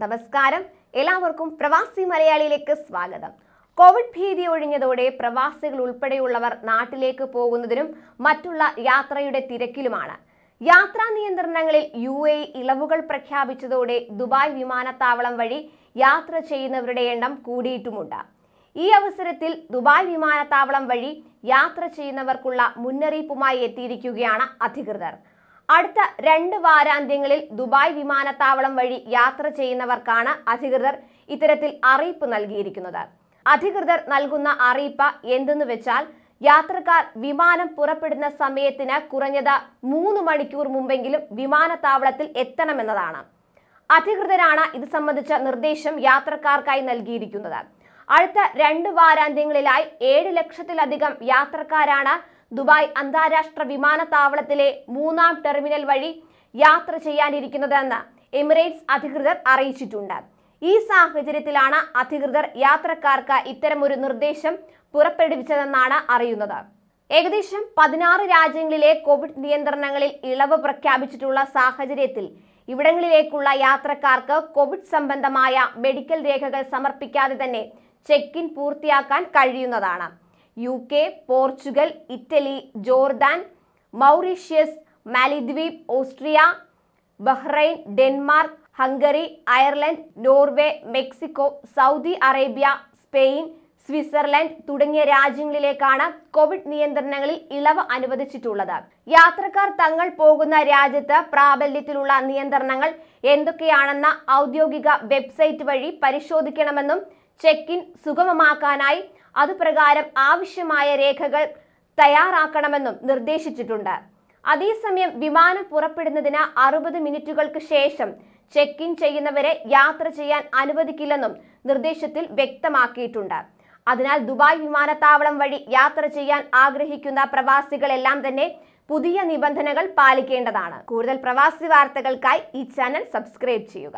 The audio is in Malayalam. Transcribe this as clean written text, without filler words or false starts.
നമസ്കാരം, എല്ലാവർക്കും പ്രവാസി മലയാളിയിലേക്ക് സ്വാഗതം. കോവിഡ് ഭീതി ഒഴിഞ്ഞതോടെ പ്രവാസികൾ ഉൾപ്പെടെയുള്ളവർ നാട്ടിലേക്ക് പോകുന്നതിനും മറ്റുള്ള യാത്രയുടെ തിരക്കിലുമാണ്. യാത്രാ നിയന്ത്രണങ്ങളിൽ UAE ഇളവുകൾ പ്രഖ്യാപിച്ചതോടെ ദുബായ് വിമാനത്താവളം വഴി യാത്ര ചെയ്യുന്നവരുടെ എണ്ണം കൂടിയിട്ടുമുണ്ട്. ഈ അവസരത്തിൽ ദുബായ് വിമാനത്താവളം വഴി യാത്ര ചെയ്യുന്നവർക്കുള്ള മുന്നറിയിപ്പുമായി എത്തിയിരിക്കുകയാണ് അധികൃതർ. അടുത്ത 2 വാരാന്ത്യങ്ങളിൽ ദുബായ് വിമാനത്താവളം വഴി യാത്ര ചെയ്യുന്നവർക്കാണ് അധികൃതർ ഇത്തരത്തിൽ അറിയിപ്പ് നൽകിയിരിക്കുന്നത്. അധികൃതർ നൽകുന്ന അറിയിപ്പ് എന്തെന്ന് വെച്ചാൽ, യാത്രക്കാർ വിമാനം പുറപ്പെടുന്ന സമയത്തിന് കുറഞ്ഞത് 3 മണിക്കൂർ മുമ്പെങ്കിലും വിമാനത്താവളത്തിൽ എത്തണമെന്നതാണ്. അധികൃതരാണ് ഇത് സംബന്ധിച്ച നിർദ്ദേശം യാത്രക്കാർക്കായി നൽകിയിരിക്കുന്നത്. അടുത്ത 2 വാരാന്ത്യങ്ങളിലായി 7 ലക്ഷത്തിലധികം യാത്രക്കാരാണ് ദുബായ് അന്താരാഷ്ട്ര വിമാനത്താവളത്തിലെ 3ാം ടെർമിനൽ വഴി യാത്ര ചെയ്യാനിരിക്കുന്നതെന്ന് എമിറേറ്റ്സ് അധികൃതർ അറിയിച്ചിട്ടുണ്ട്. ഈ സാഹചര്യത്തിലാണ് അധികൃതർ യാത്രക്കാർക്ക് ഇത്തരമൊരു നിർദ്ദേശം പുറപ്പെടുവിച്ചതെന്നാണ് അറിയുന്നത്. ഏകദേശം 16 രാജ്യങ്ങളിലെ കോവിഡ് നിയന്ത്രണങ്ങളിൽ ഇളവ് പ്രഖ്യാപിച്ചിട്ടുള്ള സാഹചര്യത്തിൽ ഇവിടങ്ങളിലേക്കുള്ള യാത്രക്കാർക്ക് കോവിഡ് സംബന്ധമായ മെഡിക്കൽ രേഖകൾ സമർപ്പിക്കാതെ തന്നെ ചെക്ക് ഇൻ പൂർത്തിയാക്കാൻ കഴിയുന്നതാണ്. UK, Portugal, Italy, Jordan, Mauritius, മാലിദ്വീപ്, Austria, Bahrain, Denmark, Hungary, Ireland, Norway, Mexico, Saudi Arabia, Spain, Switzerland തുടങ്ങിയ രാജ്യങ്ങളിലേക്കാണ് കോവിഡ് നിയന്ത്രണങ്ങളിൽ ഇളവ് അനുവദിച്ചിട്ടുള്ളത്. യാത്രക്കാർ തങ്ങൾ പോകുന്ന രാജ്യത്ത് പ്രാബല്യത്തിലുള്ള നിയന്ത്രണങ്ങൾ എന്തൊക്കെയാണെന്ന ഔദ്യോഗിക വെബ്സൈറ്റ് വഴി പരിശോധിക്കണമെന്നും ചെക്ക് ഇൻ സുഗമമാക്കാനായി അതുപ്രകാരം ആവശ്യമായ രേഖകൾ തയ്യാറാക്കണമെന്നും നിർദ്ദേശിച്ചിട്ടുണ്ട്. അതേസമയം വിമാനം പുറപ്പെടുന്നതിന് 60 മിനിറ്റുകൾക്ക് ശേഷം ചെക്ക് ഇൻ ചെയ്യുന്നവരെ യാത്ര ചെയ്യാൻ അനുവദിക്കില്ലെന്നും നിർദ്ദേശത്തിൽ വ്യക്തമാക്കിയിട്ടുണ്ട്. അതിനാൽ ദുബായ് വിമാനത്താവളം വഴി യാത്ര ചെയ്യാൻ ആഗ്രഹിക്കുന്ന പ്രവാസികളെല്ലാം തന്നെ പുതിയ നിബന്ധനകൾ പാലിക്കേണ്ടതാണ്. കൂടുതൽ പ്രവാസി വാർത്തകൾക്കായി ഈ ചാനൽ സബ്സ്ക്രൈബ് ചെയ്യുക.